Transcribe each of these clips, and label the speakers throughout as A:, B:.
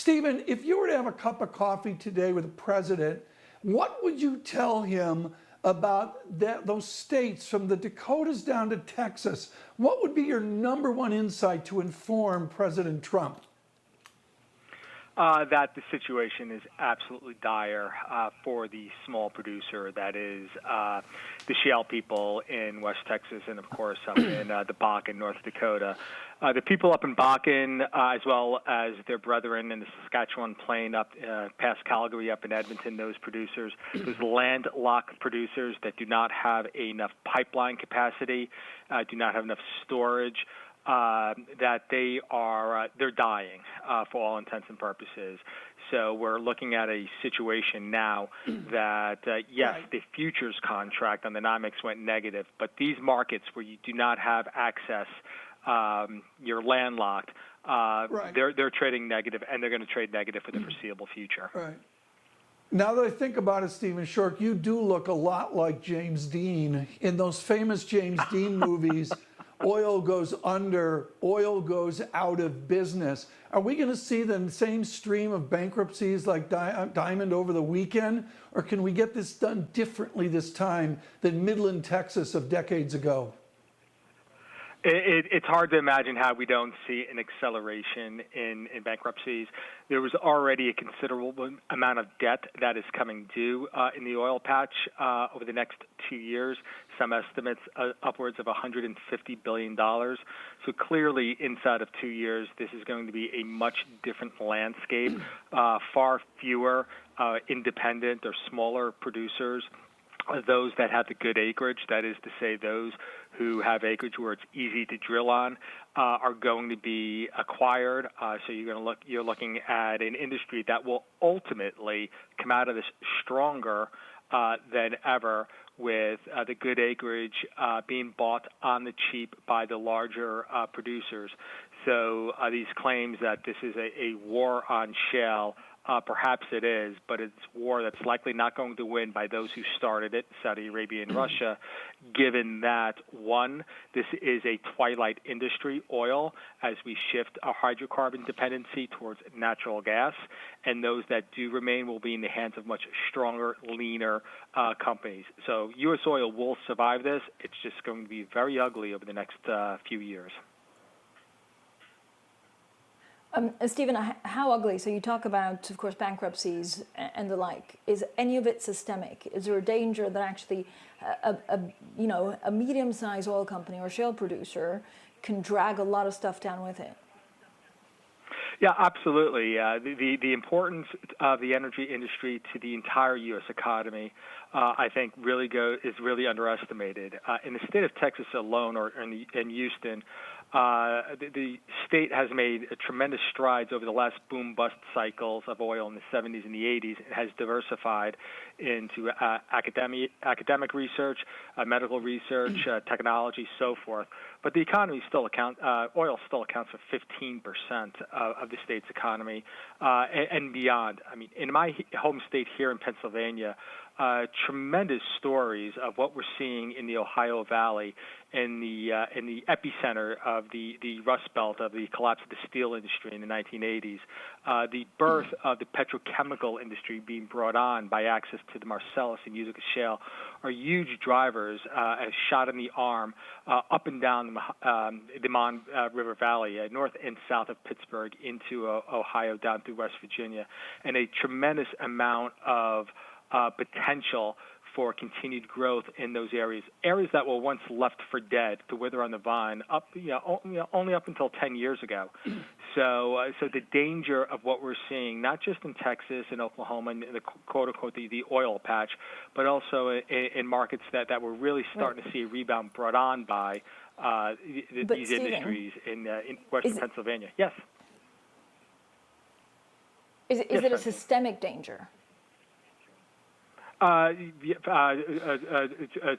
A: Stephen, if you were to have a cup of coffee today with the president, what would you tell him about those states from the Dakotas down to Texas? What would be your number one insight to inform President Trump?
B: That the situation is absolutely dire for the small producer, that is the Shale people in West Texas and, of course, up in the Bakken, North Dakota. The people up in Bakken, as well as their brethren in the Saskatchewan Plain up past Calgary, up in Edmonton, those producers, those landlocked producers that do not have enough pipeline capacity, do not have enough storage, that they're dying for all intents and purposes. So we're looking at a situation now that, yes, the futures contract on the NYMEX went negative, but these markets where you do not have access, you're landlocked, they're trading negative, and they're going to trade negative for the foreseeable future.
A: Right. Now that I think about it, Stephen Schork, you do look a lot like James Dean. In those famous James Dean movies, oil goes under, oil goes out of business. Are we going to see the same stream of bankruptcies like Diamond over the weekend? Or can we get this done differently this time than Midland, Texas of decades ago?
B: It's hard to imagine how we don't see an acceleration in bankruptcies. There was already a considerable amount of debt that is coming due in the oil patch over the next 2 years. Some estimates upwards of $150 billion. So clearly, inside of 2 years, this is going to be a much different landscape. Far fewer independent or smaller producers. Those that have the good acreage, that is to say those who have acreage where it's easy to drill on, are going to be acquired. So you're looking at an industry that will ultimately come out of this stronger than ever, with the good acreage being bought on the cheap by the larger producers. So these claims that this is a war on shale, perhaps it is, but it's war that's likely not going to win by those who started it, Saudi Arabia and Russia, given that, one, this is a twilight industry, oil, as we shift our hydrocarbon dependency towards natural gas, and those that do remain will be in the hands of much stronger, leaner companies. So U.S. oil will survive this. It's just going to be very ugly over the next few years.
C: Stephen, how ugly? So you talk about, of course, bankruptcies and the like. Is any of it systemic? Is there a danger that actually a medium-sized oil company or shale producer can drag a lot of stuff down with it?
B: Yeah, absolutely. The importance of the energy industry to the entire U.S. economy, I think, is really underestimated. In the state of Texas alone, or in Houston, the state has made tremendous strides over the last boom-bust cycles of oil in the 70s and the 80s. It has diversified into academic research, medical research, technology, so forth. But the economy oil still accounts for 15% of the state's economy and beyond. I mean, in my home state here in Pennsylvania, tremendous stories of what we're seeing in the Ohio Valley, in the epicenter of the Rust Belt, of the collapse of the steel industry in the 1980s, the birth of the petrochemical industry being brought on by access to the Marcellus and Utica Shale, are huge drivers, a shot in the arm up and down the Mon River Valley, north and south of Pittsburgh into Ohio, down through West Virginia, and a tremendous amount of potential for continued growth in those areas that were once left for dead to wither on the vine, only up until 10 years ago. So the danger of what we're seeing, not just in Texas and Oklahoma and the quote-unquote the oil patch, but also in markets that we're really starting to see a rebound brought on by these
C: Stephen,
B: industries in western Pennsylvania. Yes.
C: Is it a systemic danger?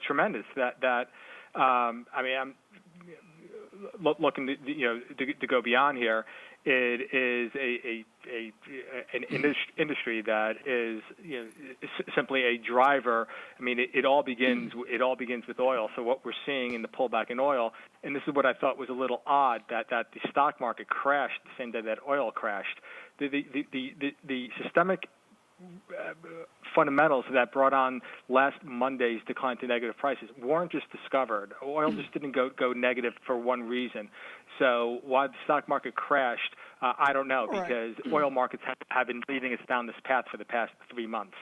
B: Tremendous. looking to go beyond here, it is an industry that is simply a driver. I mean, it all begins with oil. So what we're seeing in the pullback in oil, and this is what I thought was a little odd, that the stock market crashed the same day that oil crashed. The systemic fundamentals that brought on last Monday's decline to negative prices weren't just discovered. Oil just didn't go negative for one reason. So why the stock market crashed, I don't know, because oil markets have been leading us down this path for the past 3 months.